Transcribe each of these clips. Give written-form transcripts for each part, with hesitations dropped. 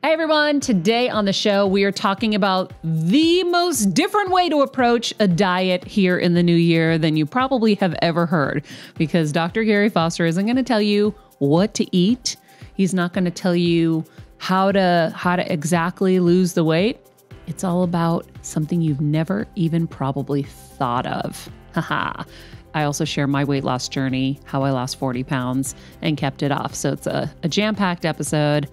Hey everyone, today on the show, we are talking about the most different way to approach a diet here in the new year than you probably have ever heard, because Dr. Gary Foster isn't going to tell you what to eat. He's not going to tell you how to exactly lose the weight. It's all about something you've never even probably thought of. Haha. I also share my weight loss journey, how I lost 40 pounds and kept it off. So it's a jam-packed episode.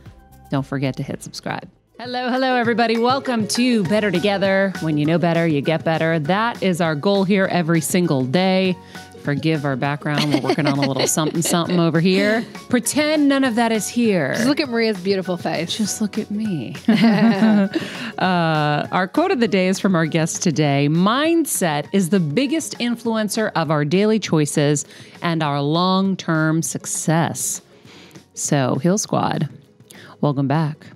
Don't forget to hit subscribe. Hello, everybody. Welcome to Better Together. When you know better, you get better. That is our goal here every single day. Forgive our background. We're working on a little something over here. Pretend none of that is here. Just look at Maria's beautiful face. Just look at me. Our quote of the day is from our guest today. Mindset is the biggest influencer of our daily choices and our long-term success. So, Heal Squad, welcome back.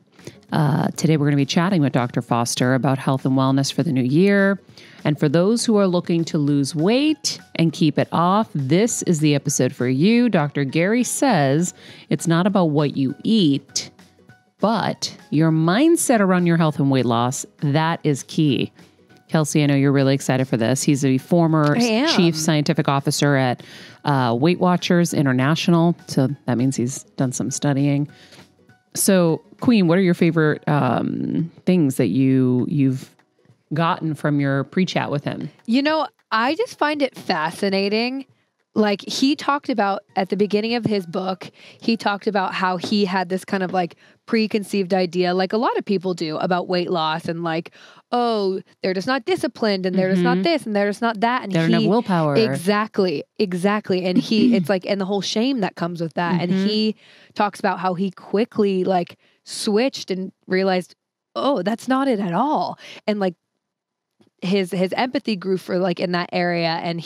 Today we're going to be chatting with Dr. Foster about health and wellness for the new year. And for those who are looking to lose weight and keep it off, this is the episode for you. Dr. Gary says it's not about what you eat, but your mindset around your health and weight loss. That is key. Kelsey, I know you're really excited for this. He's a former chief scientific officer at Weight Watchers International. So that means he's done some studying. So, Queen, what are your favorite things that you've gotten from your pre-chat with him? You know, I just find it fascinating. Like, he talked about at the beginning of his book, he talked about how he had this kind of like preconceived idea, like a lot of people do, about weight loss, and like, oh, they're just not disciplined, and they're just not this, and they're just not that, and they don't have willpower. Exactly. And it's like, and the whole shame that comes with that. And he talks about how he quickly like switched and realized, oh, that's not it at all. And like his empathy grew for like in that area. And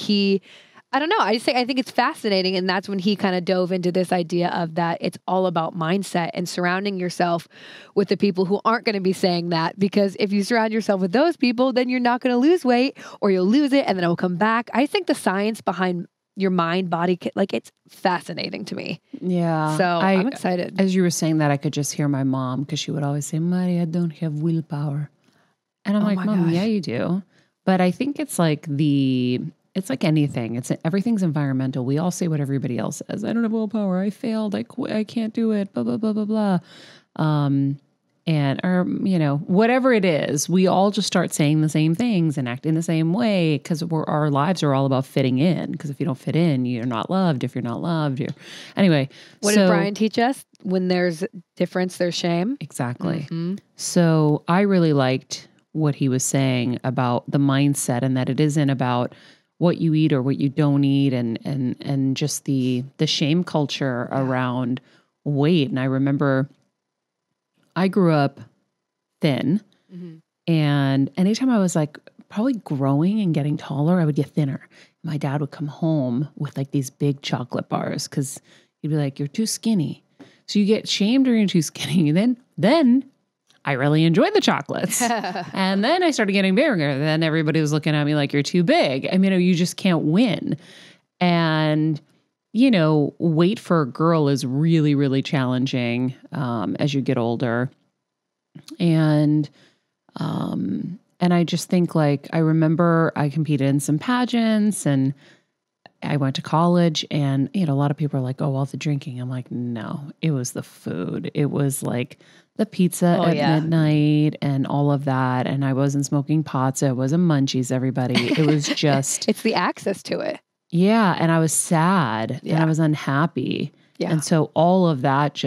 I don't know. I think it's fascinating. And that's when he kind of dove into this idea of that it's all about mindset and surrounding yourself with the people who aren't going to be saying that. Because if you surround yourself with those people, then you're not going to lose weight, or you'll lose it and then it will come back. I think the science behind your mind, body, like, it's fascinating to me. Yeah. So I'm excited. As you were saying that, I could just hear my mom, because she would always say, Maria, I don't have willpower. And I'm like, Mom, gosh. Yeah, you do. But I think it's like it's like anything. Everything's environmental. We all say what everybody else says. I don't have willpower. I failed. I can't do it. Blah, blah, blah, blah, blah. Whatever it is, we all just start saying the same things and acting the same way because our lives are all about fitting in. Because if you don't fit in, you're not loved. If you're not loved, anyway. What did Brian teach us? When there's difference, there's shame. Exactly. Mm-hmm. So I really liked what he was saying about the mindset, and that it isn't about what you eat or what you don't eat, and just the shame culture around weight. And I remember I grew up thin, and anytime I was like probably growing and getting taller, I would get thinner. My dad would come home with like these big chocolate bars because he'd be like, "You're too skinny." So you get shamed or you're too skinny. And then I really enjoyed the chocolates. And then I started getting bigger. Then everybody was looking at me like, you're too big. I mean, you just can't win. And, weight for a girl is really, really challenging as you get older. And I just think like, I remember I competed in some pageants and I went to college, and, a lot of people are like, oh, all the drinking. I'm like, no, it was the food. It was like the pizza at midnight and all of that. And I wasn't smoking pot, so it wasn't munchies, everybody. It was just... It's the access to it. Yeah. And I was sad and I was unhappy. Yeah. And so all of that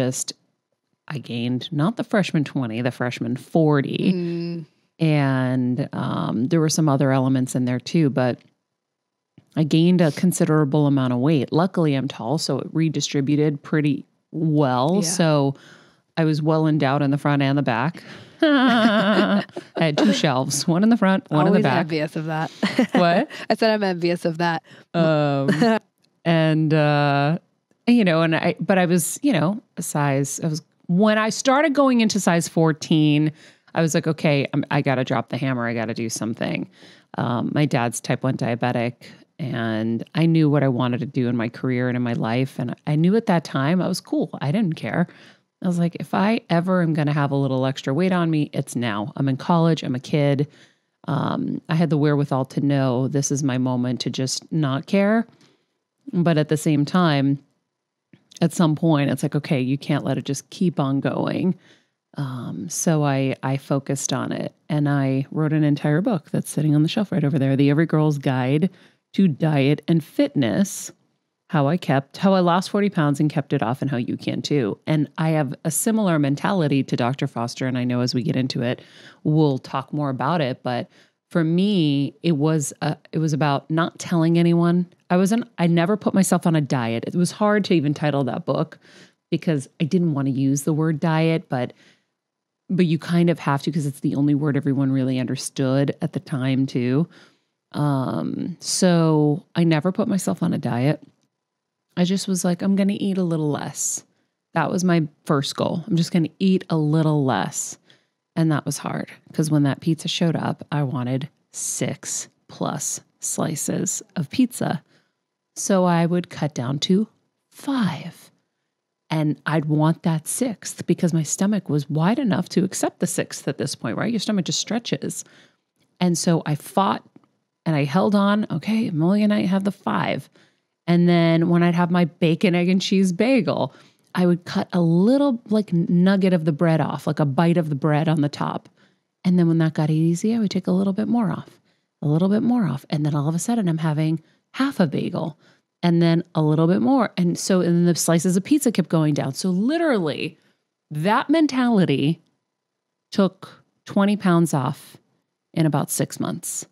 I gained not the freshman 20, the freshman 40. And there were some other elements in there too, but I gained a considerable amount of weight. Luckily, I'm tall, so it redistributed pretty well. Yeah. So I was well endowed in the front and the back. I had 2 shelves, one in the front, one in the back. I'm envious of that. What? I said I'm envious of that. But I was, a size, when I started going into size 14, I was like, okay, I got to drop the hammer. I got to do something. My dad's type 1 diabetic. And I knew what I wanted to do in my career and in my life. And I knew at that time I was cool. I didn't care. I was like, if I ever am going to have a little extra weight on me, it's now. I'm in college. I'm a kid. I had the wherewithal to know this is my moment to just not care. But at the same time, at some point, it's like, okay, you can't let it just keep on going. So I focused on it, and I wrote an entire book that's sitting on the shelf right over there, The Every Girl's Guide to Diet and Fitness, how I lost 40 pounds and kept it off, and how you can too. And I have a similar mentality to Dr. Foster, and I know as we get into it, we'll talk more about it. But for me, it was about not telling anyone. I never put myself on a diet. It was hard to even title that book because I didn't want to use the word diet, but you kind of have to because it's the only word everyone really understood at the time too. So I never put myself on a diet. I just was like, I'm going to eat a little less. That was my first goal. I'm just going to eat a little less. And that was hard because when that pizza showed up, I wanted 6+ slices of pizza. So I would cut down to 5. And I'd want that 6th because my stomach was wide enough to accept the 6th at this point, right? Your stomach just stretches. And so I fought and I held on. Okay, I'm only going to have the 5. And then when I'd have my bacon, egg, and cheese bagel, I would cut a little like nugget of the bread off, like a bite of the bread on the top. And then when that got easy, I would take a little bit more off, a little bit more off. And then all of a sudden I'm having half a bagel and then a little bit more. And then the slices of pizza kept going down. So literally that mentality took 20 pounds off in about 6 months,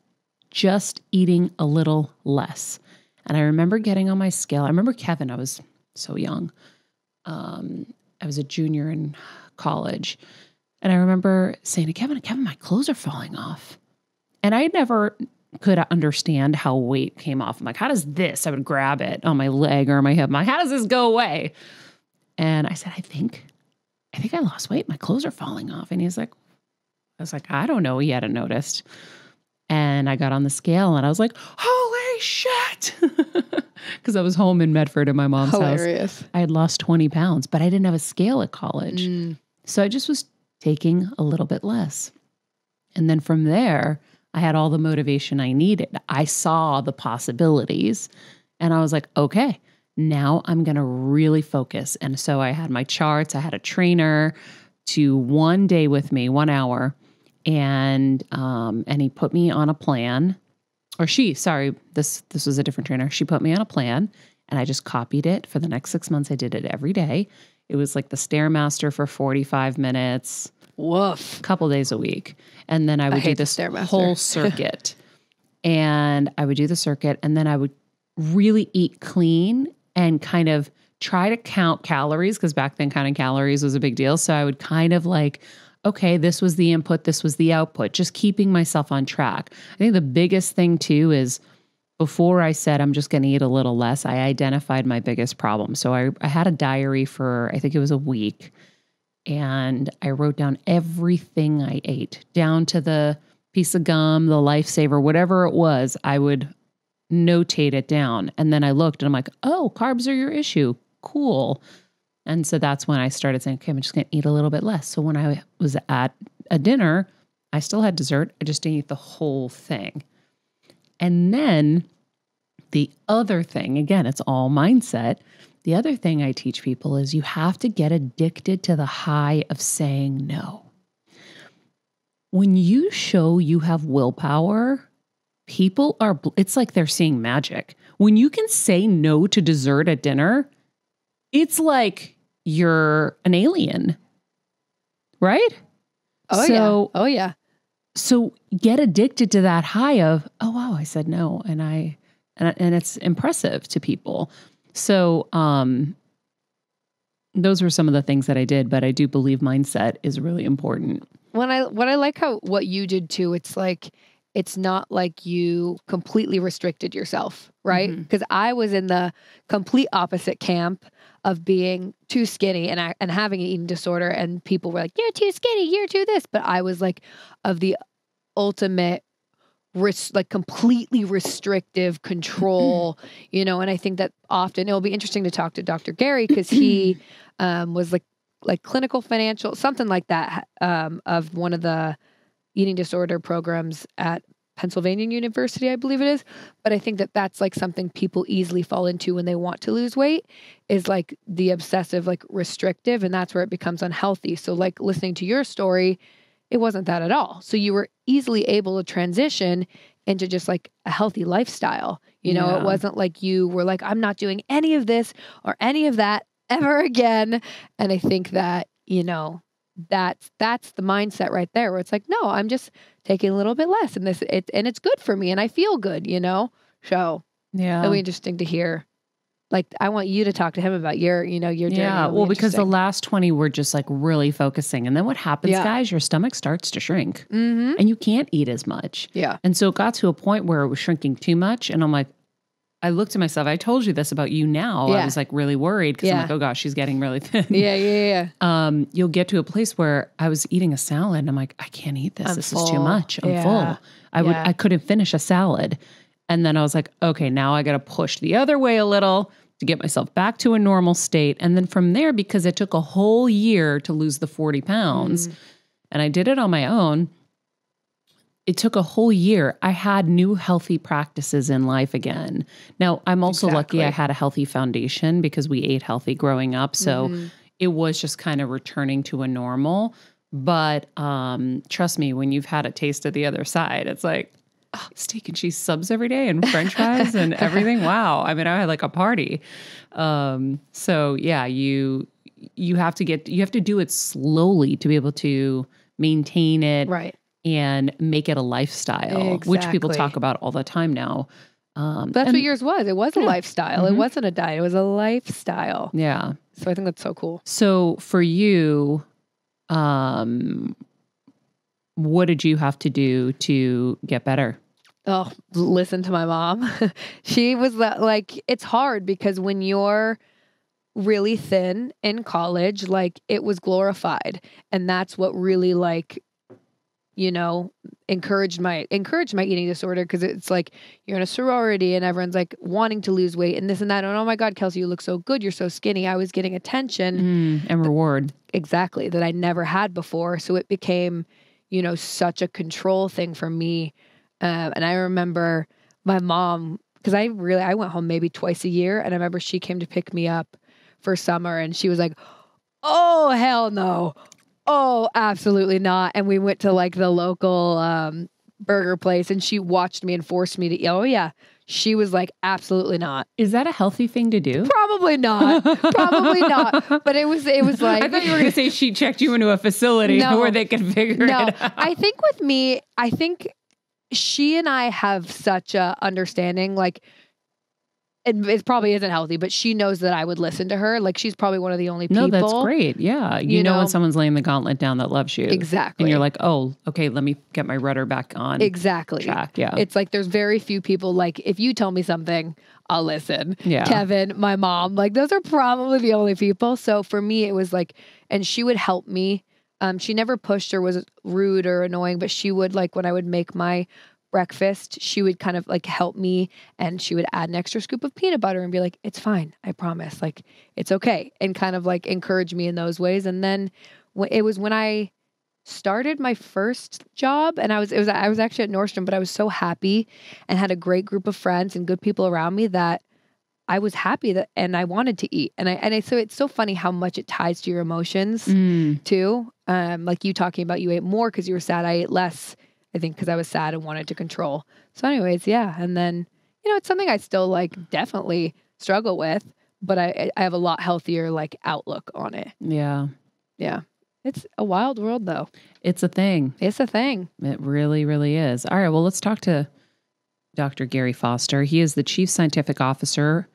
just eating a little less. And I remember getting on my scale. I remember Kevin, I was so young. I was a junior in college. And I remember saying to Kevin, my clothes are falling off. And I never could understand how weight came off. I'm like, how does this? I would grab it on my leg or my hip. I'm like, how does this go away? And I said, I think I lost weight. My clothes are falling off. And I was like, I don't know. He hadn't noticed. And I got on the scale and I was like, holy shit. Because I was home in Medford at my mom's house. I had lost 20 pounds, but I didn't have a scale at college. So I just was taking a little bit less. And then from there, I had all the motivation I needed. I saw the possibilities and I was like, okay, now I'm going to really focus. And so I had my charts. I had a trainer to one day with me, 1 hour. And he put me on a plan. This was a different trainer. She put me on a plan and I just copied it for the next 6 months. I did it every day. It was like the Stairmaster for 45 minutes. Woof. A couple days a week. And then I would do this whole circuit. And I would do the circuit and then I would really eat clean and kind of try to count calories because back then counting calories was a big deal. So I would kind of like, okay, this was the input, this was the output, just keeping myself on track. I think the biggest thing too is before I said I'm just going to eat a little less, I identified my biggest problem. So I had a diary for, I think it was a week, and I wrote down everything I ate, down to the piece of gum, the Lifesaver, whatever it was, I would notate it down. And then I looked and I'm like, oh, carbs are your issue. Cool. And so that's when I started saying, okay, I'm just going to eat a little bit less. So when I was at a dinner, I still had dessert. I just didn't eat the whole thing. And then the other thing, again, it's all mindset. The other thing I teach people is you have to get addicted to the high of saying no. When you show you have willpower, it's like they're seeing magic. When you can say no to dessert at dinner, it's like you're an alien, right? Oh, yeah. So get addicted to that high of, oh, wow, I said no. And it's impressive to people. So those were some of the things that I did, but I do believe mindset is really important. What I like what you did too, it's like, it's not like you completely restricted yourself, right? Because I was in the complete opposite camp of being too skinny and having an eating disorder, and people were like, you're too skinny, you're too this. But I was like of the ultimate completely restrictive control, and I think that often it'll be interesting to talk to Dr. Gary because he was like like clinical financial, something like that, of one of the eating disorder programs at Pennsylvania University, I believe it is. But I think that that's like something people easily fall into when they want to lose weight, is like the obsessive, like restrictive, and that's where it becomes unhealthy. So like listening to your story, it wasn't that at all. So you were easily able to transition into just like a healthy lifestyle. You know, it wasn't like you were like, I'm not doing any of this or any of that ever again. And I think that, you know, that's the mindset right there, where it's like, no, I'm just taking a little bit less, and it's good for me, and I feel good, you know? So it'll be interesting to hear. Like, I want you to talk to him about your journey. Yeah, well, because the last 20 were just like really focusing. And then what happens, guys, your stomach starts to shrink and you can't eat as much. Yeah. And so it got to a point where it was shrinking too much. And I'm like, I looked at myself. I told you this about you now. I was like really worried because I'm like, oh gosh, she's getting really thin. Yeah. You'll get to a place where I was eating a salad and I'm like, I can't eat this. This is too much. I'm full. I couldn't finish a salad. And then I was like, okay, now I got to push the other way a little to get myself back to a normal state. And then from there, because it took a whole year to lose the 40 pounds and I did it on my own, it took a whole year. I had new healthy practices in life again. Now, I'm also lucky I had a healthy foundation because we ate healthy growing up. So it was just kind of returning to a normal. But trust me, when you've had a taste of the other side, it's like, steak and cheese subs every day and French fries and everything. Wow. I mean, I had like a party. So yeah, you have to do it slowly to be able to maintain it. Right. And make it a lifestyle, which people talk about all the time now. That's what yours was. It was a lifestyle. It wasn't a diet. It was a lifestyle. Yeah. So I think that's so cool. So for you, what did you have to do to get better? Oh, listen to my mom. She was like, it's hard because when you're really thin in college, like it was glorified. And that's what really like, you know, encouraged my eating disorder, because it's like you're in a sorority and everyone's like wanting to lose weight and this and that. And oh my God, Kelsey, you look so good. You're so skinny. I was getting attention and reward. Exactly. That I never had before. So it became, you know, such a control thing for me. And I remember my mom, because I went home maybe twice a year. And I remember she came to pick me up for summer and she was like, oh, hell no. Oh, absolutely not. And we went to like the local burger place and she watched me and forced me to eat. Oh yeah. She was like, absolutely not. Is that a healthy thing to do? Probably not. Probably not. But it was like, I thought you were going to say she checked you into a facility where they could figure it out. I think with me, I think she and I have such a understanding, like, it probably isn't healthy, but she knows that I would listen to her. Like, she's probably one of the only people. No, that's great. Yeah. You know when someone's laying the gauntlet down that loves you. Exactly. And you're like, oh, okay, let me get my rudder back on. Exactly. Track. Yeah. It's like, there's very few people, like, if you tell me something, I'll listen. Yeah. Kevin, my mom, like, those are probably the only people. So for me, it was like, and she would help me. She never pushed or was rude or annoying, but she would, like, when I would make my breakfast, she would kind of like help me, and she would add an extra scoop of peanut butter and be like, it's fine. I promise. Like, it's okay. And kind of like encourage me in those ways. And then it was when I started my first job, and I was actually at Nordstrom, but I was so happy and had a great group of friends and good people around me that I was happy that, and I wanted to eat. So it's so funny how much it ties to your emotions too. Like you talking about you ate more because you were sad. I ate less, I think, because I was sad and wanted to control. So anyways, yeah. And then, you know, it's something I still like definitely struggle with, but I have a lot healthier like outlook on it. Yeah. Yeah. It's a wild world though. It's a thing. It's a thing. It really, really is. All right. Well, let's talk to Dr. Gary Foster. He is the Chief Scientific Officer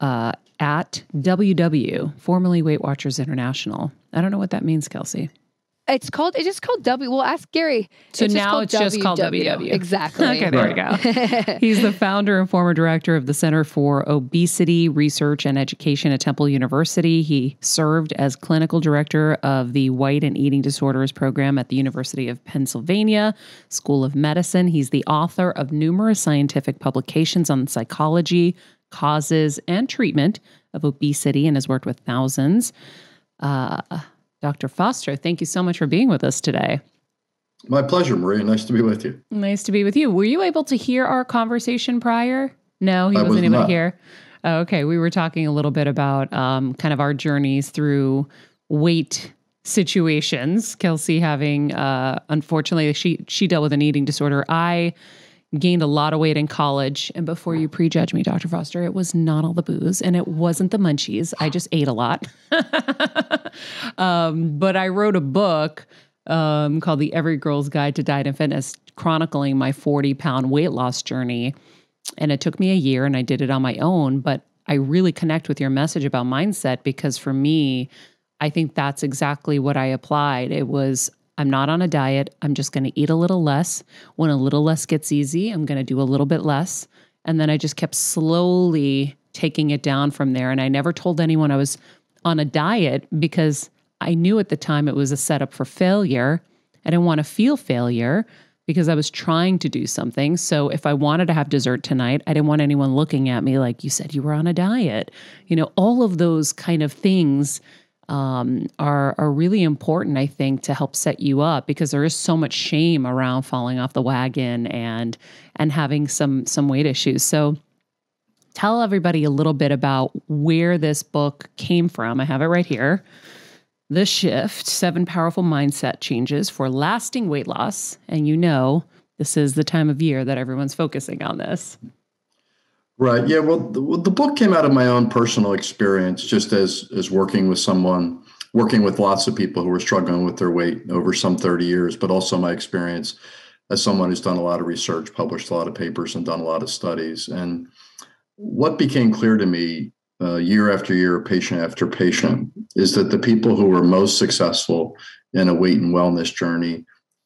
at WW, formerly Weight Watchers International. I don't know what that means, Kelsey. It's just called W. We'll ask Gary. So now it's just called WW. Exactly. Okay, there we go. He's the founder and former director of the Center for Obesity Research and Education at Temple University. He served as clinical director of the Weight and Eating Disorders program at the University of Pennsylvania School of Medicine. He's the author of numerous scientific publications on psychology, causes, and treatment of obesity, and has worked with thousands. Dr. Foster, thank you so much for being with us today. My pleasure, Maria. Nice to be with you. Nice to be with you. Were you able to hear our conversation prior? No, he wasn't able to hear. Oh, okay. We were talking a little bit about kind of our journeys through weight situations. Kelsey having, unfortunately, she dealt with an eating disorder. I gained a lot of weight in college. And before you prejudge me, Dr. Foster, it was not all the booze and it wasn't the munchies. I just ate a lot. But I wrote a book called The Every Girl's Guide to Diet and Fitness, chronicling my 40-pound weight loss journey. And it took me a year and I did it on my own. But I really connect with your message about mindset because for me, I think that's exactly what I applied. It was, I'm not on a diet. I'm just going to eat a little less. When a little less gets easy, I'm going to do a little bit less. And then I just kept slowly taking it down from there. And I never told anyone I was on a diet because I knew at the time it was a setup for failure. I didn't want to feel failure because I was trying to do something. So if I wanted to have dessert tonight, I didn't want anyone looking at me like, you said you were on a diet. You know, all of those kind of things are really important, I think, to help set you up because there is so much shame around falling off the wagon and having some weight issues. So tell everybody a little bit about where this book came from. I have it right here. The Shift, 7 Powerful Mindset Changes for Lasting Weight Loss. And you know, this is the time of year that everyone's focusing on this. Right. Yeah. Well, the book came out of my own personal experience, just as working with lots of people who were struggling with their weight over some 30 years, but also my experience as someone who's done a lot of research, published a lot of papers, and done a lot of studies. And what became clear to me year after year, patient after patient, is that the people who were most successful in a weight and wellness journey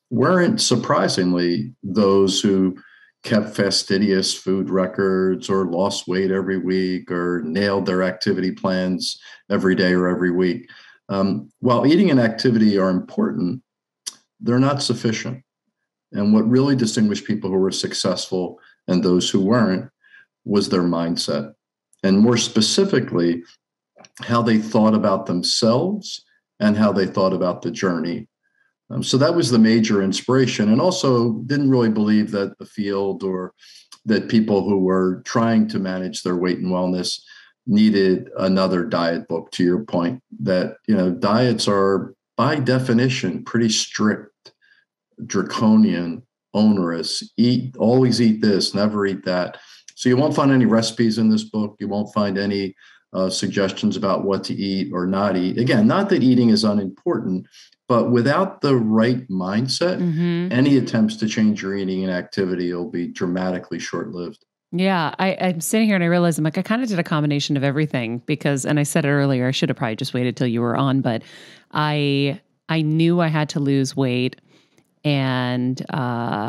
weren't surprisingly those who kept fastidious food records or lost weight every week or nailed their activity plans every day or every week. While eating and activity are important, they're not sufficient. And what really distinguished people who were successful and those who weren't was their mindset. And more specifically, how they thought about themselves and how they thought about the journey. So that was the major inspiration, and also didn't really believe that the field or that people who were trying to manage their weight and wellness needed another diet book, to your point, that, you know, diets are by definition pretty strict, draconian, onerous, always eat this, never eat that. So you won't find any recipes in this book. You won't find any suggestions about what to eat or not eat. Again, not that eating is unimportant, but without the right mindset, any attempts to change your eating and activity will be dramatically short-lived. Yeah, I'm sitting here and I realize I'm like, I kind of did a combination of everything because, and I said it earlier, I should have probably just waited till you were on, but I knew I had to lose weight. And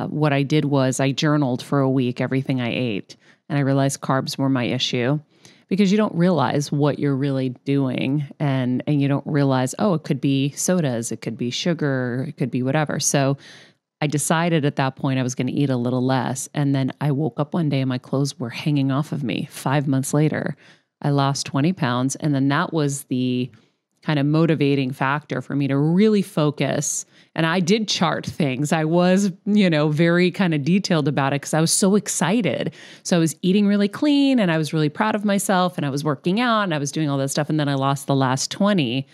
what I did was I journaled for a week, everything I ate. And I realized carbs were my issue. Because you don't realize what you're really doing and you don't realize, oh, it could be sodas, it could be sugar, it could be whatever. So I decided at that point I was going to eat a little less. And then I woke up one day and my clothes were hanging off of me. 5 months later, I lost 20 pounds. And then that was the kind of motivating factor for me to really focus. And I did chart things. I was, very kind of detailed about it because I was so excited. So I was eating really clean and I was really proud of myself and I was working out and I was doing all that stuff. And then I lost the last 20.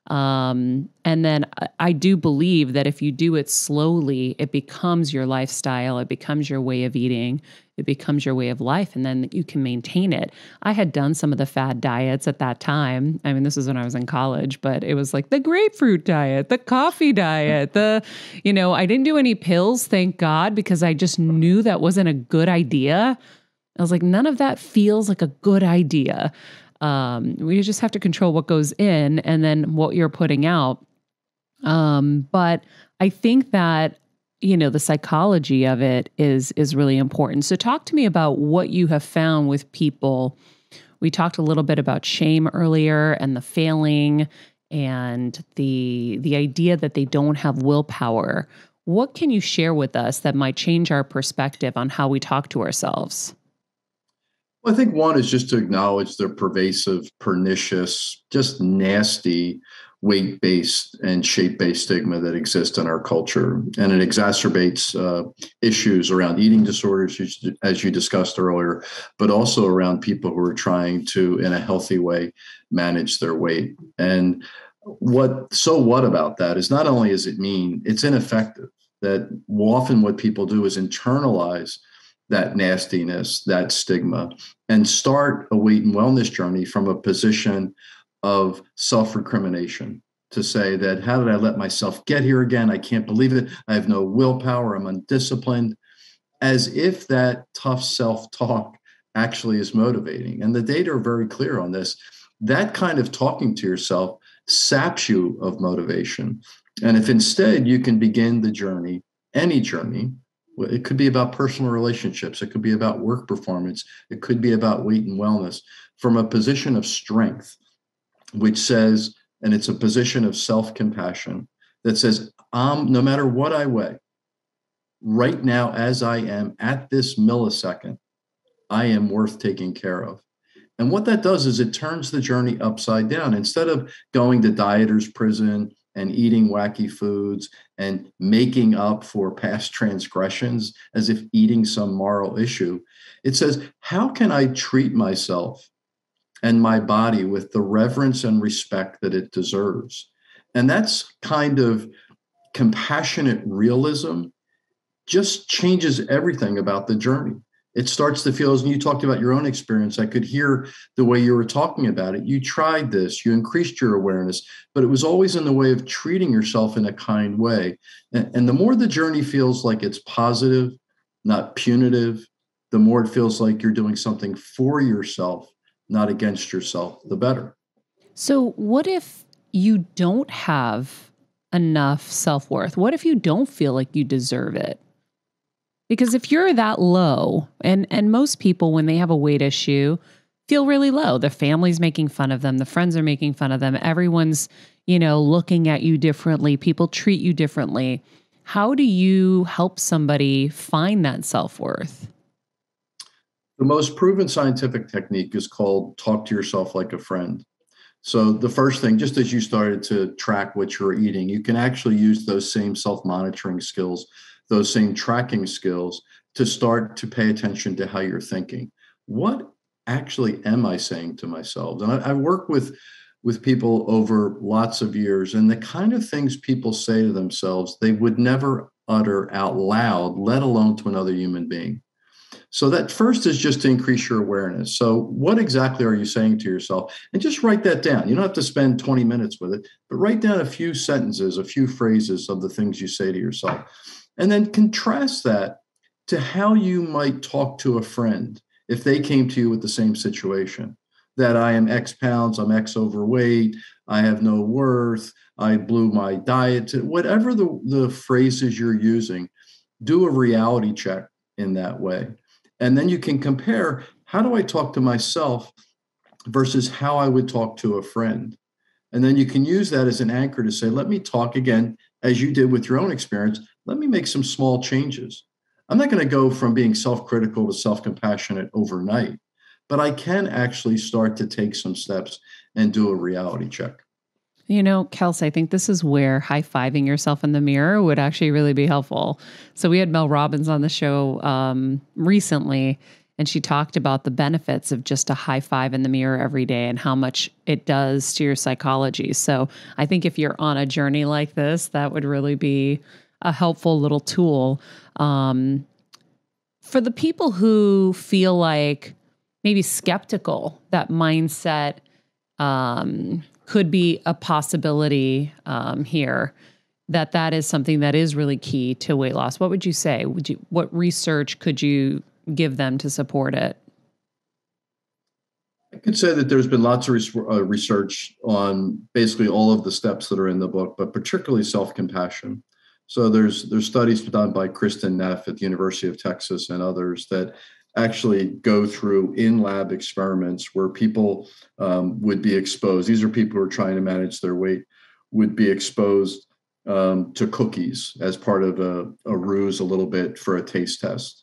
And then I do believe that if you do it slowly, it becomes your lifestyle. It becomes your way of eating. It becomes your way of life. And then you can maintain it. I had done some of the fad diets at that time. I mean, this is when I was in college, but it was like the grapefruit diet, the coffee diet, I didn't do any pills, thank God, because I just knew that wasn't a good idea. I was like, none of that feels like a good idea. We just have to control what goes in and then what you're putting out. But I think that, the psychology of it is really important. So talk to me about what you have found with people. We talked a little bit about shame earlier and the failing and the idea that they don't have willpower. What can you share with us that might change our perspective on how we talk to ourselves? Well, I think one is just to acknowledge the pervasive, pernicious, just nasty weight-based and shape-based stigma that exists in our culture. And it exacerbates issues around eating disorders, as you discussed earlier, but also around people who are trying to, in a healthy way, manage their weight. And what about that is not only is it mean, it's ineffective. That often what people do is internalize that nastiness, that stigma, and start a weight and wellness journey from a position of self-recrimination, to say that, how did I let myself get here again? I can't believe it. I have no willpower. I'm undisciplined, as if that tough self-talk actually is motivating. And the data are very clear on this. That kind of talking to yourself saps you of motivation. And if instead you can begin the journey, any journey, it could be about personal relationships, it could be about work performance, it could be about weight and wellness, from a position of strength, which says, and it's a position of self-compassion that says, no matter what I weigh, right now as I am at this millisecond, I am worth taking care of. And what that does is it turns the journey upside down. Instead of going to dieter's prison and eating wacky foods and making up for past transgressions as if eating some moral issue, it says, how can I treat myself and my body with the reverence and respect that it deserves? And that's kind of compassionate realism, just changes everything about the journey. It starts to feel, as you talked about your own experience, I could hear the way you were talking about it. You tried this, you increased your awareness, but it was always in the way of treating yourself in a kind way. And the more the journey feels like it's positive, not punitive, the more it feels like you're doing something for yourself, not against yourself, the better. So what if you don't have enough self-worth? What if you don't feel like you deserve it? Because if you're that low, and most people, when they have a weight issue, feel really low. Their family's making fun of them. The friends are making fun of them. Everyone's, looking at you differently. People treat you differently. How do you help somebody find that self-worth? The most proven scientific technique is called talk to yourself like a friend. So the first thing, just as you started to track what you're eating, you can actually use those same self-monitoring skills, those same tracking skills, to start to pay attention to how you're thinking. What actually am I saying to myself? And I work with people over lots of years, and the kind of things people say to themselves, they would never utter out loud, let alone to another human being. So that first is just to increase your awareness. So what exactly are you saying to yourself? And just write that down. You don't have to spend 20 minutes with it, but write down a few sentences, a few phrases of the things you say to yourself. And then contrast that to how you might talk to a friend if they came to you with the same situation, that I am X pounds, I'm X overweight, I have no worth, I blew my diet, whatever the phrases you're using, do a reality check in that way. And then you can compare, how do I talk to myself versus how I would talk to a friend? And then you can use that as an anchor to say, let me talk again, as you did with your own experience. Let me make some small changes. I'm not going to go from being self-critical to self-compassionate overnight, but I can actually start to take some steps and do a reality check. Kelsey, I think this is where high-fiving yourself in the mirror would actually really be helpful. So we had Mel Robbins on the show recently, and she talked about the benefits of just a high five in the mirror every day and how much it does to your psychology. So I think if you're on a journey like this, that would really be a helpful little tool. For the people who feel like maybe skeptical, that mindset could be a possibility here, that is something that is really key to weight loss. What would you say? What research could you give them to support it? I could say that there's been lots of research on basically all of the steps that are in the book, but particularly self-compassion. So there's studies done by Kristen Neff at the University of Texas and others that actually go through in-lab experiments where people would be exposed. These are people who are trying to manage their weight, would be exposed to cookies as part of a ruse a little bit for a taste test.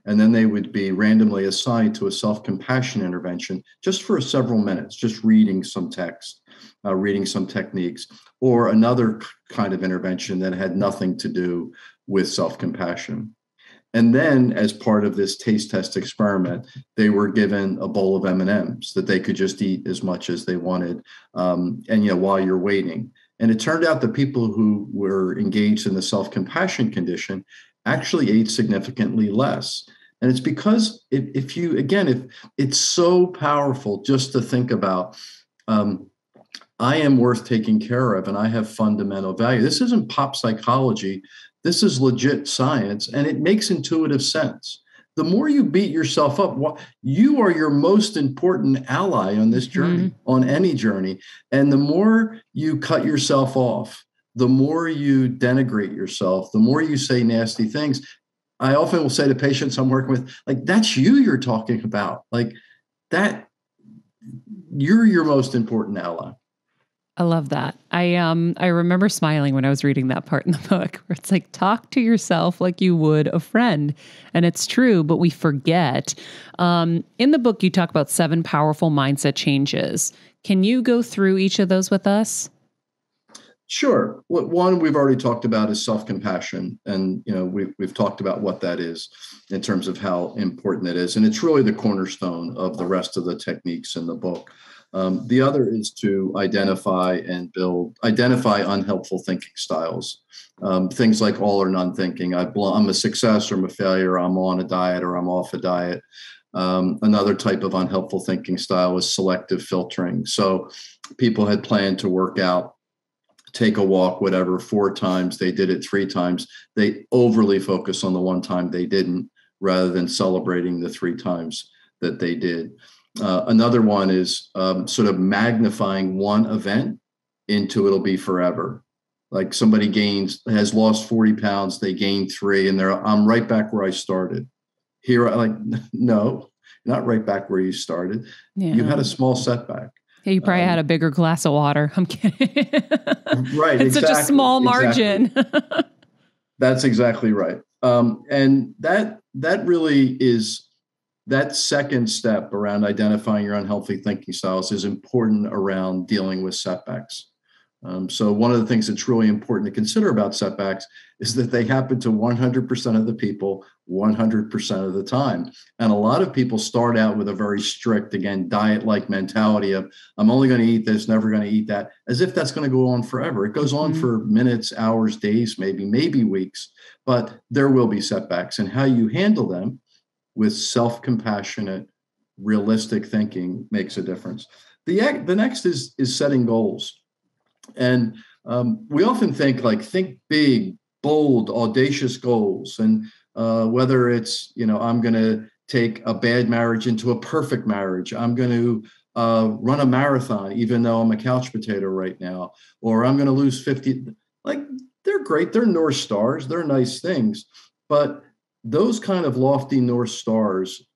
And then they would be randomly assigned to a self-compassion intervention just for several minutes, just reading some text. reading some techniques, or another kind of intervention that had nothing to do with self-compassion. And then, as part of this taste test experiment, they were given a bowl of M&Ms that they could just eat as much as they wanted, while you're waiting. And it turned out that people who were engaged in the self-compassion condition actually ate significantly less. And it's because if it's so powerful just to think about, I am worth taking care of and I have fundamental value. This isn't pop psychology. This is legit science, and it makes intuitive sense. The more you beat yourself up, you are your most important ally on this journey, on any journey. And the more you cut yourself off, the more you denigrate yourself, the more you say nasty things. I often will say to patients I'm working with, like, that's you're talking about. Like, that, you're your most important ally. I love that. I remember smiling when I was reading that part in the book where it's like, talk to yourself like you would a friend. And it's true, but we forget. In the book, you talk about 7 powerful mindset changes. Can you go through each of those with us? Sure. One we've already talked about is self-compassion. And, we've talked about what that is in terms of how important it is. And it's really the cornerstone of the rest of the techniques in the book. The other is to identify unhelpful thinking styles. Things like all or none thinking. I'm a success or I'm a failure. I'm on a diet or I'm off a diet. Another type of unhelpful thinking style is selective filtering. So people had planned to work out, take a walk, whatever, 4 times. They did it 3 times. They overly focus on the 1 time they didn't, rather than celebrating the 3 times that they did. Another one is sort of magnifying one event into it'll be forever. Like somebody has lost 40 pounds, they gained 3, and I'm right back where I started. Here, no, not right back where you started. Yeah. You had a small setback. Yeah, you probably had a bigger glass of water. I'm kidding. Right. It's such a small margin. Exactly. That's exactly right. And that really is, that second step around identifying your unhealthy thinking styles is important around dealing with setbacks. So one of the things that's really important to consider about setbacks is that they happen to 100% of the people 100% of the time. And a lot of people start out with a very strict, again, diet-like mentality of, I'm only going to eat this, never going to eat that, as if that's going to go on forever. It goes on for minutes, hours, days, maybe weeks, but there will be setbacks. And how you handle them with self-compassionate, realistic thinking makes a difference. The next is setting goals. And we often think big, bold, audacious goals. And whether it's, I'm going to take a bad marriage into a perfect marriage. I'm going to run a marathon, even though I'm a couch potato right now, or I'm going to lose 50. They're great. They're North Stars. They're nice things. But those kind of lofty North Stars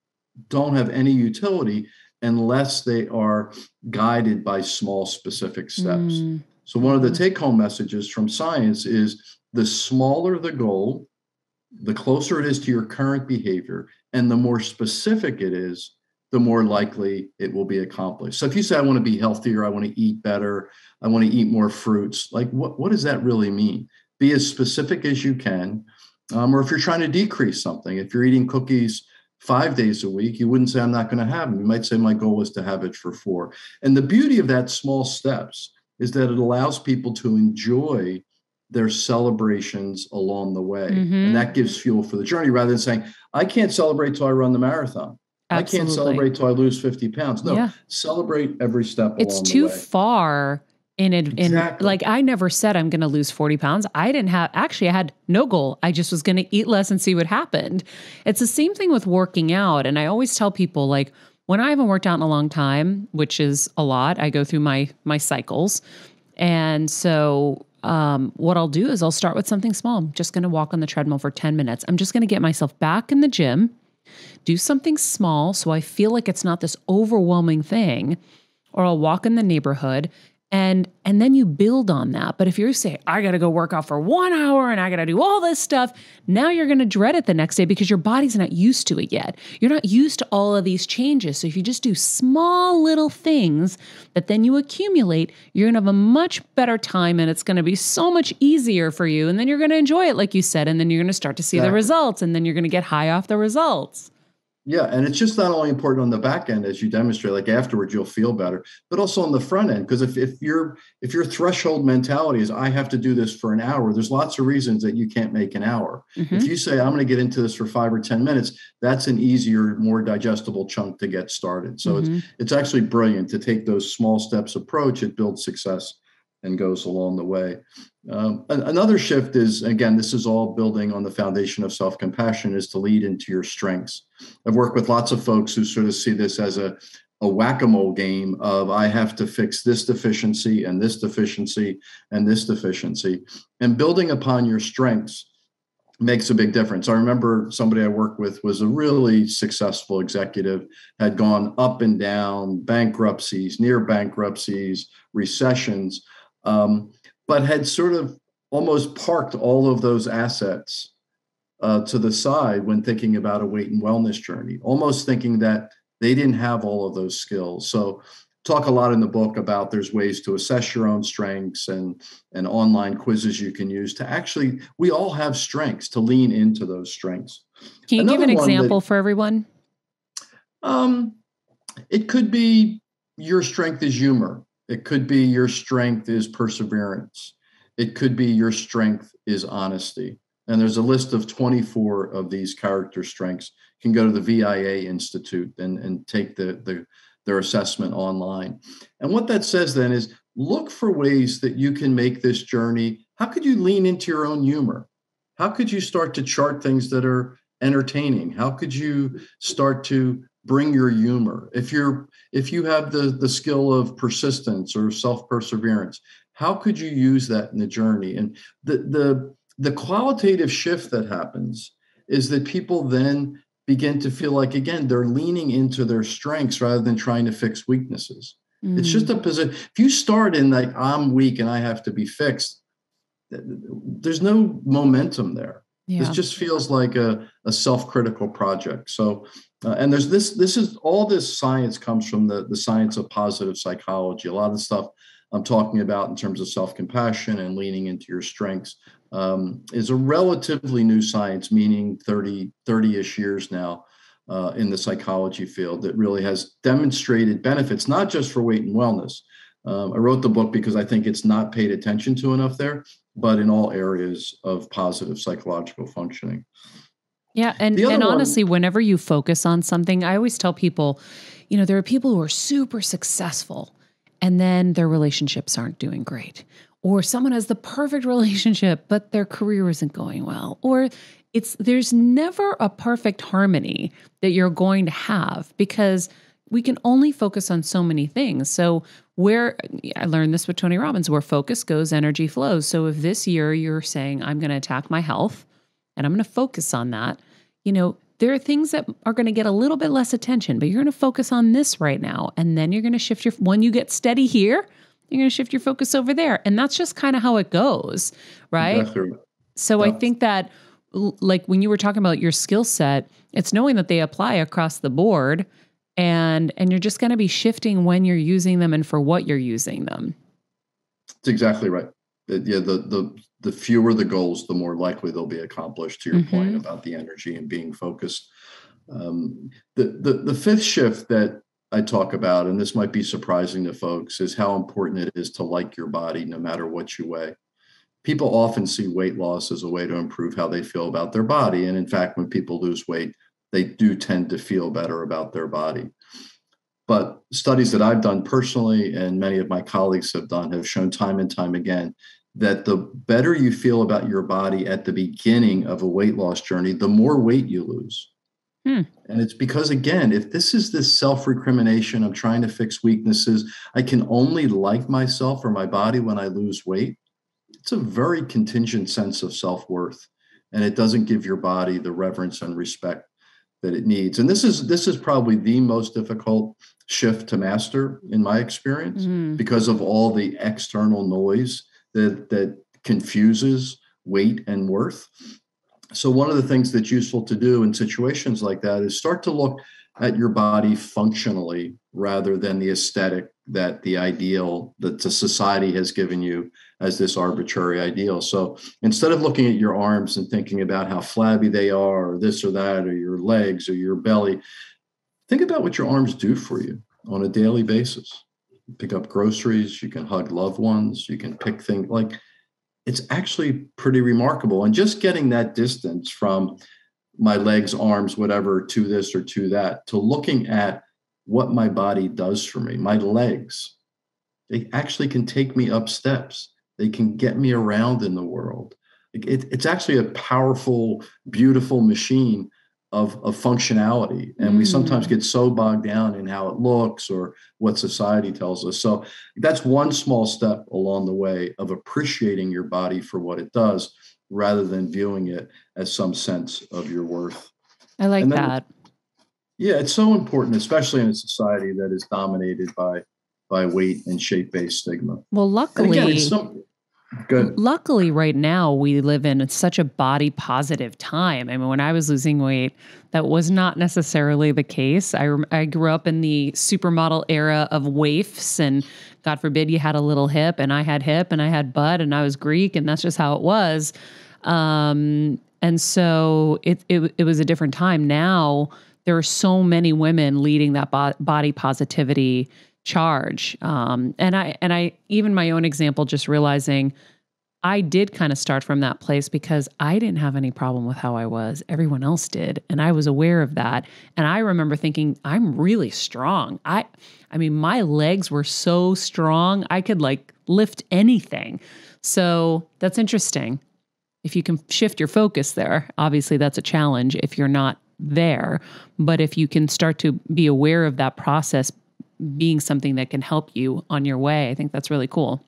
don't have any utility unless they are guided by small, specific steps. So one of the take-home messages from science is the smaller the goal, the closer it is to your current behavior, and the more specific it is, the more likely it will be accomplished. So if you say, I want to be healthier, I want to eat better, I want to eat more fruits, what does that really mean? Be as specific as you can. Or if you're trying to decrease something, if you're eating cookies 5 days a week, you wouldn't say, I'm not going to have them. You might say, my goal is to have it for 4. And the beauty of that small steps is that it allows people to enjoy their celebrations along the way. And that gives fuel for the journey, rather than saying, I can't celebrate till I run the marathon. Absolutely. I can't celebrate till I lose 50 pounds. No, celebrate every step along the way. It's too far. Exactly. I never said I'm going to lose 40 pounds. I had no goal. I just was going to eat less and see what happened. It's the same thing with working out. And I always tell people, when I haven't worked out in a long time, which is a lot, I go through my cycles. And so what I'll do is I'll start with something small. I'm just going to walk on the treadmill for 10 minutes. I'm just going to get myself back in the gym, do something small so I feel like it's not this overwhelming thing, or I'll walk in the neighborhood. And then you build on that. But if you say, I got to go work out for 1 hour and I got to do all this stuff, now you're going to dread it the next day because your body's not used to it yet. You're not used to all of these changes. So if you just do small little things that then you accumulate, you're going to have a much better time and it's going to be so much easier for you. And then you're going to enjoy it, like you said, and then you're going to start to see the results, and then you're going to get high off the results. Yeah, and it's just not only important on the back end, as you demonstrate, like afterwards you'll feel better, but also on the front end. Because if your threshold mentality is I have to do this for an hour, there's lots of reasons that you can't make an hour. Mm-hmm. If you say I'm going to get into this for 5 or 10 minutes, that's an easier, more digestible chunk to get started. So it's actually brilliant to take those small steps approach. It builds success and goes along the way. Another shift is, again, this is all building on the foundation of self-compassion, is to lead into your strengths. I've worked with lots of folks who sort of see this as a whack-a-mole game of I have to fix this deficiency and this deficiency and this deficiency. And building upon your strengths makes a big difference. I remember somebody I worked with was a really successful executive, had gone up and down, bankruptcies, near bankruptcies, recessions, but had sort of almost parked all of those assets to the side when thinking about a weight and wellness journey, almost thinking that they didn't have all of those skills. So talk a lot in the book about there's ways to assess your own strengths and online quizzes you can use to actually, we all have strengths, to lean into those strengths. Can you give an example for everyone? It could be your strength is humor. It could be your strength is perseverance. It could be your strength is honesty. And there's a list of 24 of these character strengths. You can go to the VIA Institute and take their assessment online. And what that says then is look for ways that you can make this journey. How could you lean into your own humor? How could you start to chart things that are entertaining? How could you start to bring your humor? If you have the skill of persistence or self-perseverance, how could you use that in the journey? And the qualitative shift that happens is that people then begin to feel like, again, they're leaning into their strengths rather than trying to fix weaknesses. It's just a position. If you start in like, I'm weak and I have to be fixed, there's no momentum there. Yeah. This just feels like a self-critical project. So, and there's this is all this science comes from the science of positive psychology. A lot of the stuff I'm talking about in terms of self-compassion and leaning into your strengths is a relatively new science, meaning 30-ish years now in the psychology field, that really has demonstrated benefits, not just for weight and wellness. I wrote the book because I think it's not paid attention to enough there, but in all areas of positive psychological functioning. Yeah. And honestly, whenever you focus on something, I always tell people, there are people who are super successful and then their relationships aren't doing great. Or someone has the perfect relationship, but their career isn't going well. Or there's never a perfect harmony that you're going to have, because we can only focus on so many things. So I learned this with Tony Robbins, where focus goes, energy flows. So if this year you're saying, I'm going to attack my health and I'm going to focus on that, there are things that are going to get a little bit less attention, but you're going to focus on this right now. And then you're going to shift when you get steady here, you're going to shift your focus over there. And that's just kind of how it goes, right? Exactly. So yeah. I think that, like when you were talking about your skill set, it's knowing that they apply across the board, and you're just going to be shifting when you're using them and for what you're using them. That's exactly right. Yeah, the fewer the goals, the more likely they'll be accomplished, to your point about the energy and being focused. The fifth shift that I talk about, and this might be surprising to folks, is how important it is to like your body no matter what you weigh. People often see weight loss as a way to improve how they feel about their body. And in fact, when people lose weight, they do tend to feel better about their body. But studies that I've done personally, and many of my colleagues have done, have shown time and time again that the better you feel about your body at the beginning of a weight loss journey, the more weight you lose. And it's because, again, if this is this self-recrimination, I'm trying to fix weaknesses, I can only like myself or my body when I lose weight, it's a very contingent sense of self-worth. And it doesn't give your body the reverence and respect that it needs. And this is probably the most difficult shift to master in my experience because of all the external noise that confuses weight and worth. So one of the things that's useful to do in situations like that is start to look at your body functionally rather than the aesthetic that the ideal that the society has given you as this arbitrary ideal. So instead of looking at your arms and thinking about how flabby they are, or this or that, or your legs or your belly, think about what your arms do for you on a daily basis. You pick up groceries, you can hug loved ones, you can pick things like it's actually pretty remarkable. And just getting that distance from my legs, arms, whatever, to this or to that, to looking at what my body does for me. My legs, they actually can take me up steps. They can get me around in the world. It's actually a powerful, beautiful machine of functionality. And we sometimes get so bogged down in how it looks or what society tells us. So that's one small step along the way of appreciating your body for what it does, rather than viewing it as some sense of your worth. I like that. Yeah, it's so important, especially in a society that is dominated by weight and shape-based stigma. Well, luckily, good. Luckily, right now we live in such a body positive time. I mean, when I was losing weight, that was not necessarily the case. I grew up in the supermodel era of waifs, and God forbid you had a little hip, and I had hip, and I had butt, and I was Greek, and that's just how it was. And so it was a different time. Now there are so many women leading that body positivity charge. And I even my own example, just realizing I did kind of start from that place because I didn't have any problem with how I was. Everyone else did. And I was aware of that. And I remember thinking, I'm really strong. I mean, my legs were so strong. I could like lift anything. So that's interesting. If you can shift your focus there, obviously that's a challenge if you're not there. But if you can start to be aware of that process being something that can help you on your way, I think that's really cool.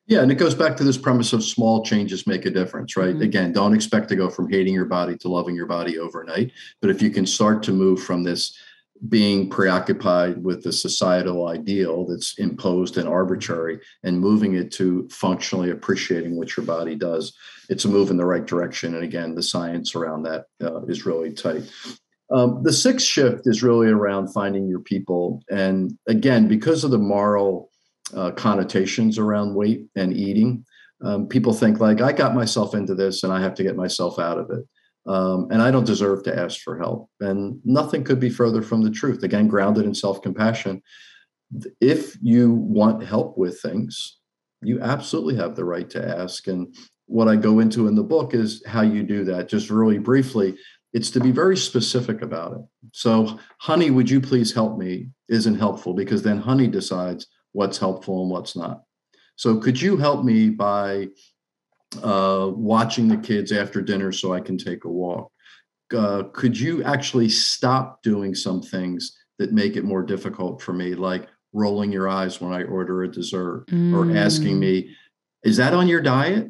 Yeah, and it goes back to this premise of small changes make a difference, right? Mm-hmm. Again, don't expect to go from hating your body to loving your body overnight. But if you can start to move from this being preoccupied with the societal ideal that's imposed and arbitrary and moving it to functionally appreciating what your body does, it's a move in the right direction. And again, the science around that is really tight. The sixth shift is really around finding your people. And again, because of the moral connotations around weight and eating, people think like, I got myself into this and I have to get myself out of it. And I don't deserve to ask for help. And nothing could be further from the truth. Again, grounded in self-compassion. If you want help with things, you absolutely have the right to ask. And what I go into in the book is how you do that. Just really briefly, it's to be very specific about it. So, honey, would you please help me isn't helpful, because then honey decides what's helpful and what's not. So could you help me by watching the kids after dinner so I can take a walk? Could you actually stop doing some things that make it more difficult for me, like rolling your eyes when I order a dessert or asking me, is that on your diet?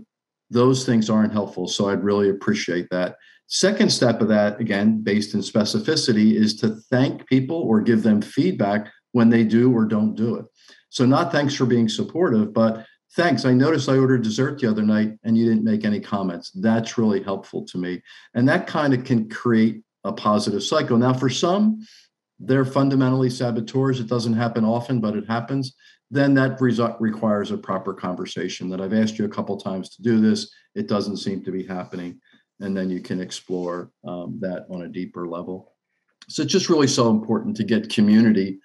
Those things aren't helpful. So I'd really appreciate that. Second step of that, again, based in specificity, is to thank people or give them feedback when they do or don't do it. So not thanks for being supportive, but thanks. I noticed I ordered dessert the other night and you didn't make any comments. That's really helpful to me. And that kind of can create a positive cycle. Now, for some, they're fundamentally saboteurs. It doesn't happen often, but it happens. Then that requires a proper conversation that I've asked you a couple times to do this. It doesn't seem to be happening. And then you can explore that on a deeper level. So it's just really so important to get community.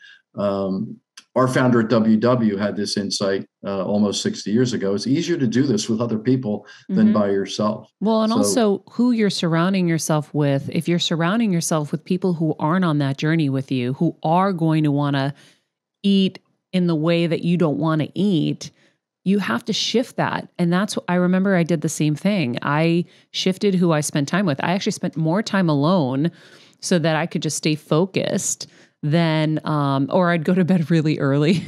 Our founder at WW had this insight almost 60 years ago. It's easier to do this with other people than by yourself. Well, and also who you're surrounding yourself with. If you're surrounding yourself with people who aren't on that journey with you, who are going to want to eat in the way that you don't want to eat, you have to shift that. And that's what I remember. I did the same thing. I shifted who I spent time with. I actually spent more time alone so that I could just stay focused. Then, or I'd go to bed really early.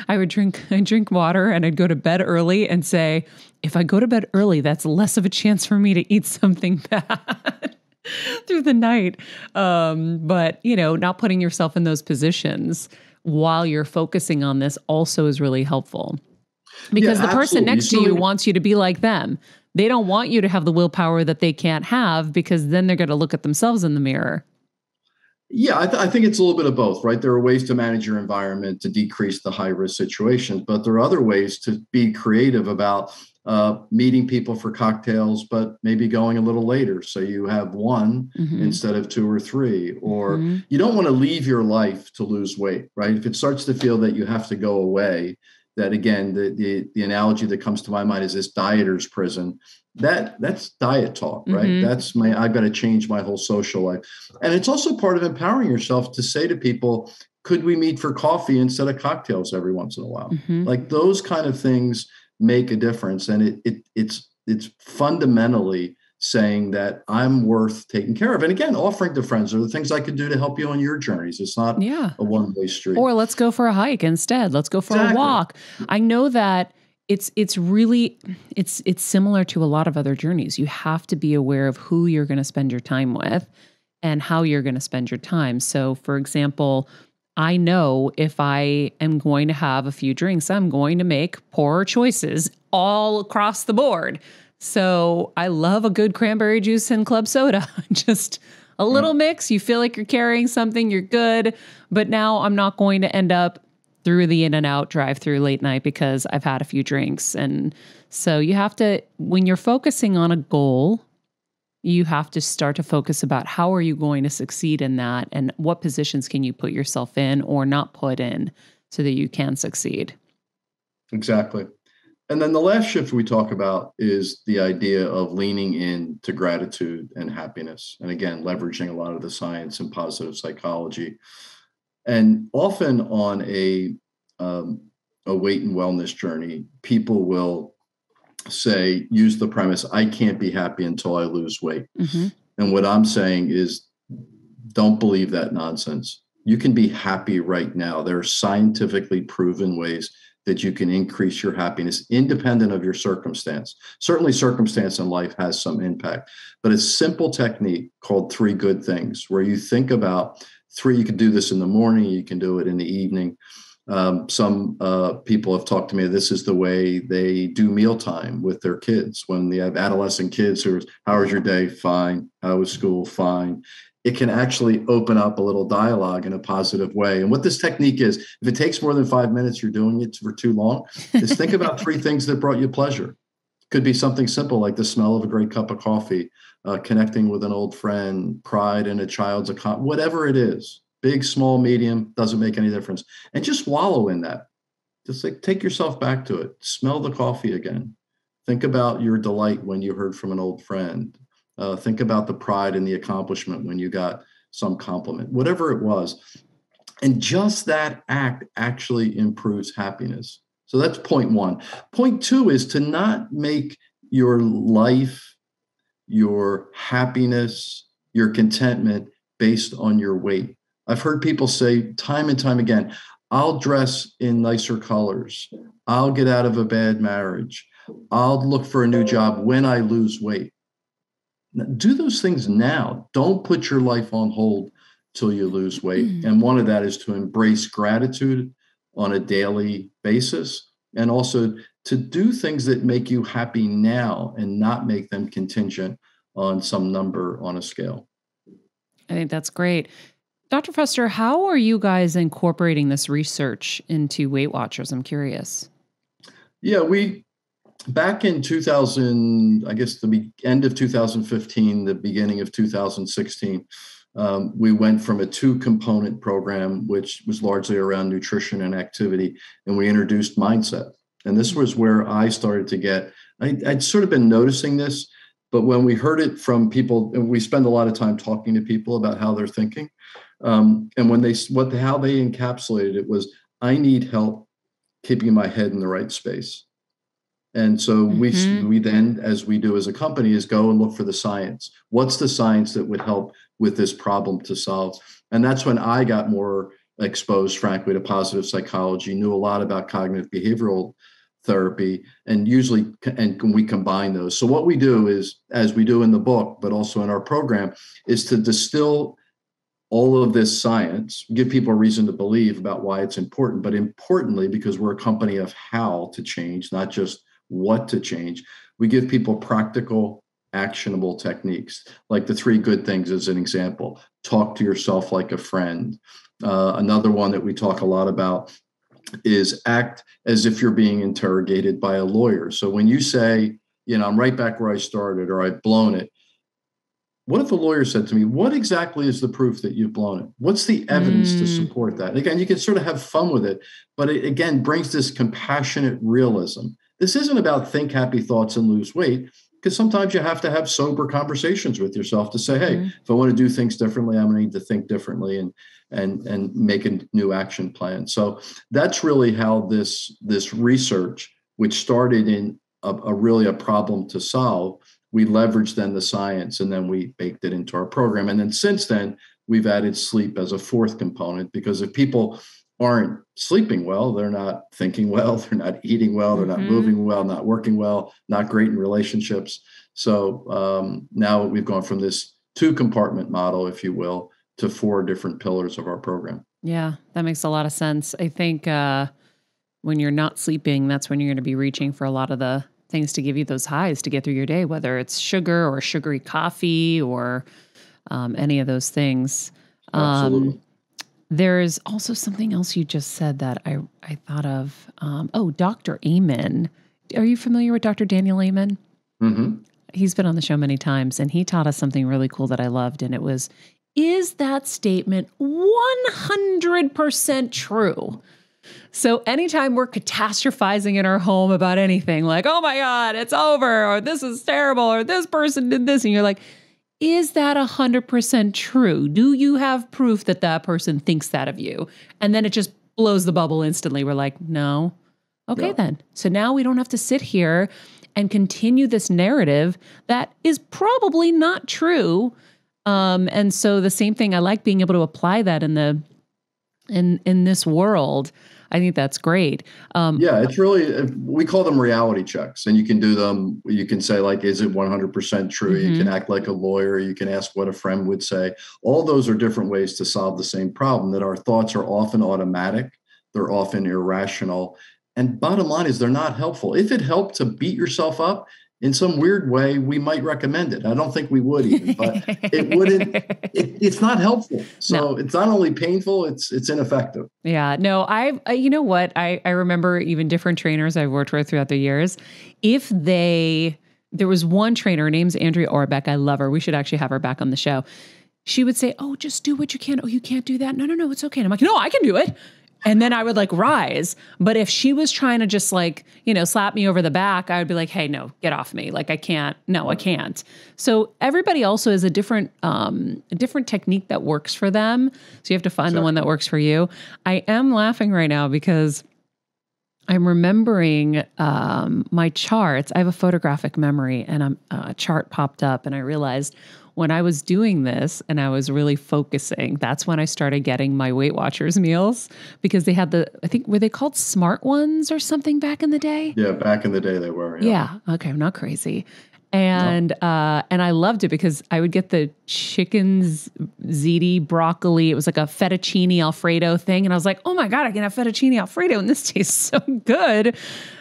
I'd drink water and I'd go to bed early and say, if I go to bed early, that's less of a chance for me to eat something bad. through the night. But, not putting yourself in those positions while you're focusing on this also is really helpful. Because the person next to you wants you to be like them. They don't want you to have the willpower that they can't have, because then they're going to look at themselves in the mirror. Yeah, I think it's a little bit of both, right? There are ways to manage your environment to decrease the high risk situations, but there are other ways to be creative about meeting people for cocktails, but maybe going a little later. So you have one instead of two or three, or you don't want to leave your life to lose weight, right? If it starts to feel that you have to go away, that again, the analogy that comes to my mind is this dieter's prison. That's diet talk, right? That's I've got to change my whole social life. And it's also part of empowering yourself to say to people, could we meet for coffee instead of cocktails every once in a while? Like those kind of things make a difference. And it's fundamentally saying that I'm worth taking care of. And again, offering to friends are the things I could do to help you on your journeys. It's not a one-way street. Or let's go for a hike instead. Let's go for a walk. I know that it's similar to a lot of other journeys. You have to be aware of who you're going to spend your time with and how you're going to spend your time. So for example, I know if I am going to have a few drinks, I'm going to make poorer choices all across the board. So I love a good cranberry juice and club soda. Just a little mix. You feel like you're carrying something, you're good. But now I'm not going to end up through the In-N-Out drive-through late night because I've had a few drinks. And so you have to, when you're focusing on a goal, you have to start to focus about how are you going to succeed in that, and what positions can you put yourself in or not put in so that you can succeed. Exactly. And then the last shift we talk about is the idea of leaning in to gratitude and happiness. And again, leveraging a lot of the science and positive psychology. And often on a weight and wellness journey, people will use the premise, I can't be happy until I lose weight. And what I'm saying is, don't believe that nonsense. You can be happy right now. There are scientifically proven ways that you can increase your happiness independent of your circumstance. Certainly circumstance in life has some impact, but a simple technique called 3 good things, where you think about 3, you can do this in the morning, you can do it in the evening. Some people have talked to me, this is the way they do mealtime with their kids. When they have adolescent kids how was your day? Fine. How was school? Fine. It can actually open up a little dialogue in a positive way. And what this technique is, if it takes more than 5 minutes, you're doing it for too long, is think about 3 things that brought you pleasure. Could be something simple like the smell of a great cup of coffee, connecting with an old friend, pride in a child's accomplishment, whatever it is, big, small, medium, doesn't make any difference. And just wallow in that. Just like take yourself back to it. Smell the coffee again. Think about your delight when you heard from an old friend. Think about the pride and the accomplishment when you got some compliment, whatever it was. And just that act actually improves happiness. So that's point 1. Point 2 is to not make your life, your happiness, your contentment based on your weight. I've heard people say time and time again, I'll dress in nicer colors. I'll get out of a bad marriage. I'll look for a new job when I lose weight. Do those things now. Don't put your life on hold till you lose weight. And one of that is to embrace gratitude on a daily basis, and also to do things that make you happy now and not make them contingent on some number on a scale. I think that's great. Dr. Foster, how are you guys incorporating this research into Weight Watchers? I'm curious. Yeah, back in 2000, I guess the end of 2015, the beginning of 2016, we went from a 2-component program, which was largely around nutrition and activity, and we introduced mindset. And this was where I started to I'd sort of been noticing this, but when we heard it from people, and we spend a lot of time talking to people about how they're thinking, and when how they encapsulated it was, I need help keeping my head in the right space. And so we then, as we do as a company, is go and look for the science. What's the science that would help with this problem to solve? And that's when I got more exposed, frankly, to positive psychology, knew a lot about cognitive behavioral therapy, and usually, and we combine those. So what we do is, as we do in the book, but also in our program, is to distill all of this science, give people a reason to believe about why it's important, but importantly, because we're a company of how to change, not just what to change, we give people practical, actionable techniques, like the 3 good things as an example. Talk to yourself like a friend. Another one that we talk a lot about is act as if you're being interrogated by a lawyer. So when you say, I'm right back where I started, or I've blown it, what if a lawyer said to me, what exactly is the proof that you've blown it? What's the evidence to support that? And again, you can sort of have fun with it, but it again brings this compassionate realism. This isn't about think happy thoughts and lose weight, because sometimes you have to have sober conversations with yourself to say, hey, if I want to do things differently, I'm going to need to think differently and make a new action plan. So that's really how this research, which started in really a problem to solve, we leveraged then the science, and then we baked it into our program. And then since then, we've added sleep as a 4th component, because if people aren't sleeping well, they're not thinking well, they're not eating well, they're not moving well, not working well, not great in relationships. So now we've gone from this 2-compartment model, if you will, to 4 different pillars of our program. Yeah, that makes a lot of sense. I think when you're not sleeping, that's when you're going to be reaching for a lot of the things to give you those highs to get through your day, whether it's sugar or sugary coffee or any of those things. Absolutely. There's also something else you just said that I thought of. Dr. Amen. Are you familiar with Dr. Daniel Amen? Mm-hmm. He's been on the show many times, and he taught us something really cool that I loved. And it was, is that statement 100% true? So anytime we're catastrophizing in our home about anything, like, oh my God, it's over, or this is terrible, or this person did this, and you're like, is that 100% true? Do you have proof that that person thinks that of you? And then it just blows the bubble instantly. We're like, no. Okay, then. So now we don't have to sit here and continue this narrative that is probably not true. And so the same thing, I like being able to apply that in this world. I think that's great. It's really, we call them reality checks, and you can do them. You can say, like, is it 100% true? You can act like a lawyer. You can ask what a friend would say. All those are different ways to solve the same problem, that our thoughts are often automatic. They're often irrational. And bottom line is, they're not helpful. If it helped to beat yourself up in some weird way, we might recommend it. I don't think we would even, but it wouldn't, it's not helpful. So It's not only painful, it's ineffective. Yeah, no, you know what? I remember even different trainers I've worked with throughout the years. There was one trainer, her name's Andrea Orbeck. I love her. We should actually have her back on the show. She would say, oh, just do what you can. Oh, you can't do that. No, it's okay. And I'm like, no, I can do it. And then I would like rise. But if she was trying to just like, slap me over the back, I would be like, hey, no, get off me. Like, I can't. No, I can't. So everybody also has a different technique that works for them. So you have to find the one that works for you. I am laughing right now because I'm remembering my charts. I have a photographic memory, and a chart popped up, and I realized when I was doing this and I was really focusing, that's when I started getting my Weight Watchers meals, because they had I think, were they called Smart Ones or something back in the day? Yeah, back in the day they were. Yeah. Okay, I'm not crazy. And I loved it because I would get the chickens, ziti, broccoli. It was like a fettuccine Alfredo thing. And I was like, oh my God, I can have fettuccine Alfredo and this tastes so good.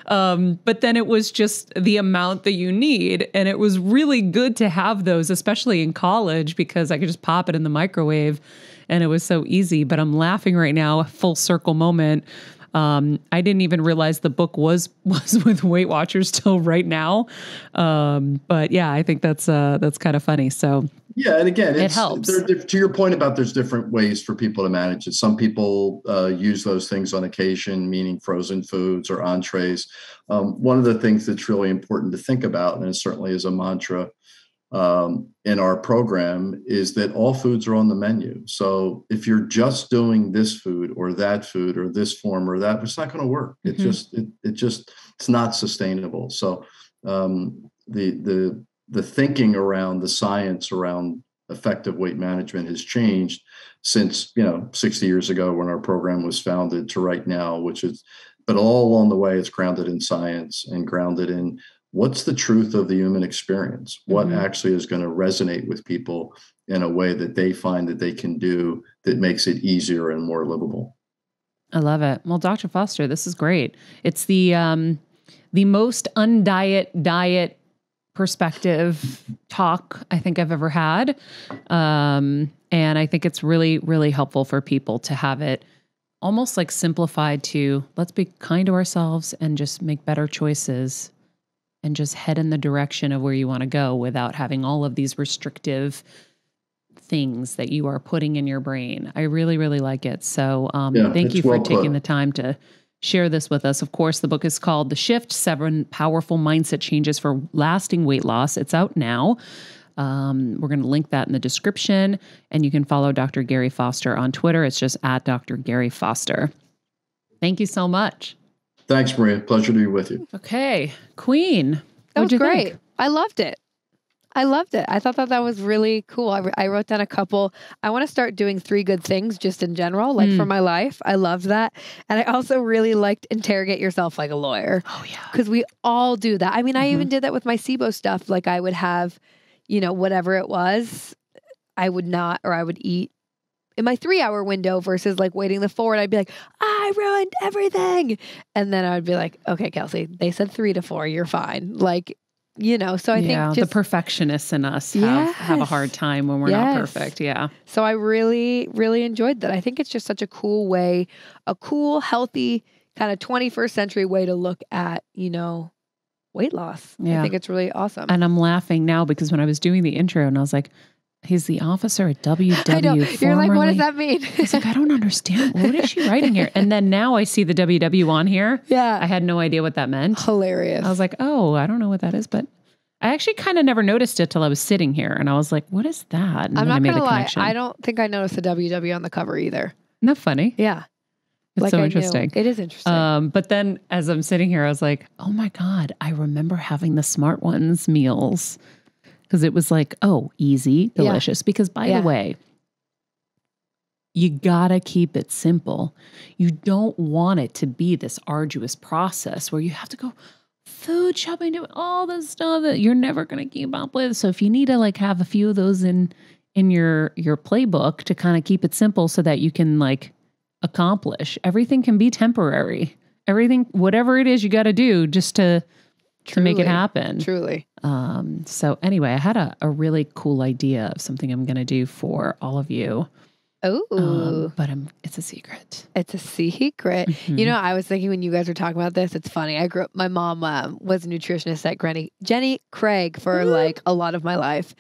But then it was just the amount that you need. And it was really good to have those, especially in college, because I could just pop it in the microwave and it was so easy. But I'm laughing right now, a full circle moment. I didn't even realize the book was with Weight Watchers till right now. But yeah, I think that's kind of funny. So yeah, and again, it helps. To your point about there's different ways for people to manage it. Some people use those things on occasion, meaning frozen foods or entrees. One of the things that's really important to think about, and it certainly is a mantra in our program, is that all foods are on the menu. So if you're just doing this food or this form or that, it's not going to work. It's not sustainable. So the thinking around the science around effective weight management has changed since 60 years ago when our program was founded to right now, which is but all along the way, it's grounded in science and grounded in what's the truth of the human experience, what actually is going to resonate with people in a way that they find that they can do that makes it easier and more livable. I love it. Well, Dr. Foster, this is great. It's the most diet perspective talk I think I've ever had. And I think it's really, really helpful for people to have it almost like simplified to let's be kind to ourselves and just make better choices and just head in the direction of where you want to go without having all of these restrictive things that you are putting in your brain. I really, really like it. So thank you for taking the time to share this with us. Of course, the book is called The Shift, 7 Powerful Mindset Changes for Lasting Weight Loss. It's out now. We're going to link that in the description, and you can follow Dr. Gary Foster on Twitter. It's just at Dr. Gary Foster. Thank you so much. Thanks, Maria. Pleasure to be with you. Okay. Queen. That was great. Think? I loved it. I thought that was really cool. I wrote down a couple. I want to start doing 3 good things just in general, like for my life. I loved that. And I also really liked interrogate yourself like a lawyer. Oh, yeah. Because we all do that. I mean, I even did that with my SIBO stuff. Like I would have, whatever it was, I would eat in my 3-hour window versus like waiting the 4. And I'd be like, I ruined everything. And then I would be like, okay, Kelsey, they said 3 to 4. You're fine. Like, so I think the perfectionists in us have a hard time when we're not perfect. Yeah. So I really, really enjoyed that. I think it's just such a cool way, a cool, healthy kind of 21st century way to look at, weight loss. Yeah. I think it's really awesome. And I'm laughing now because when I was doing the intro and I was like, he's the officer at WW. I know. You're like, what does that mean? I was like, I don't understand. What is she writing here? And then now I see the WW on here. Yeah. I had no idea what that meant. Hilarious. I was like, oh, I don't know what that is, but I actually kind of never noticed it till I was sitting here and I was like, what is that? And I'm not going to lie. I don't think I noticed the WW on the cover either. Isn't that funny? Yeah. It's so interesting. It is interesting. But then as I'm sitting here, I was like, oh my God, I remember having the Smart Ones meals. Because it was like, oh, easy, delicious. Yeah. Because by the way, you gotta keep it simple. You don't want it to be this arduous process where you have to go food shopping, do all this stuff that you're never gonna keep up with. So if you need to like have a few of those in your playbook to kind of keep it simple so that you can like accomplish, everything can be temporary. Everything, whatever it is you got to do just to make it happen. Truly. So anyway, I had a really cool idea of something I'm going to do for all of you. Oh, but it's a secret. It's a secret. Mm-hmm. I was thinking when you guys were talking about this, it's funny. I grew up, my mom was a nutritionist at Jenny Craig for like a lot of my life.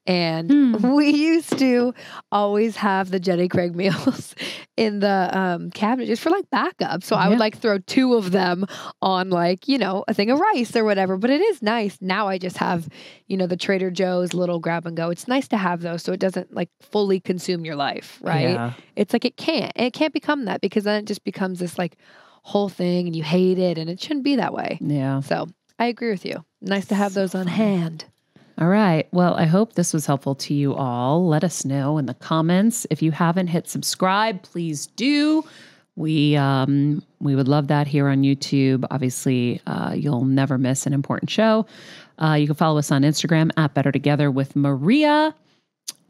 And we used to always have the Jenny Craig meals in the cabinet just for like backup. So I would like throw 2 of them on like, a thing of rice or whatever. But it is nice. Now I just have, the Trader Joe's little grab and go. It's nice to have those so it doesn't like fully consume your life, right? Yeah. It's like it can't become that because then it just becomes this like whole thing and you hate it and it shouldn't be that way. Yeah. So I agree with you. Nice to have those on hand. All right. Well, I hope this was helpful to you all. Let us know in the comments. If you haven't hit subscribe, please do. We would love that here on YouTube. Obviously, you'll never miss an important show. You can follow us on Instagram at Better Together with Maria.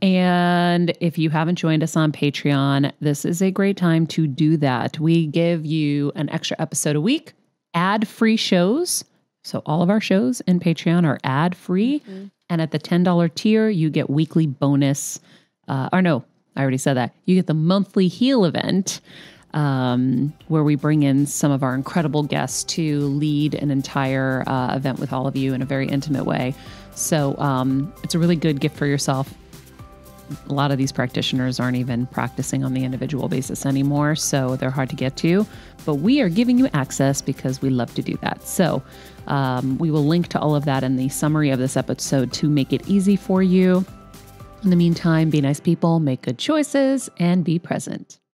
And if you haven't joined us on Patreon, this is a great time to do that. We give you an extra episode a week, ad-free shows. So all of our shows in Patreon are ad-free. Mm-hmm. And at the $10 tier, you get weekly bonus. I already said that. You get the monthly Heal event, where we bring in some of our incredible guests to lead an entire event with all of you in a very intimate way. So it's a really good gift for yourself. A lot of these practitioners aren't even practicing on the individual basis anymore, so they're hard to get to. But we are giving you access because we love to do that. So we will link to all of that in the summary of this episode to make it easy for you. In the meantime, be nice people, make good choices, and be present.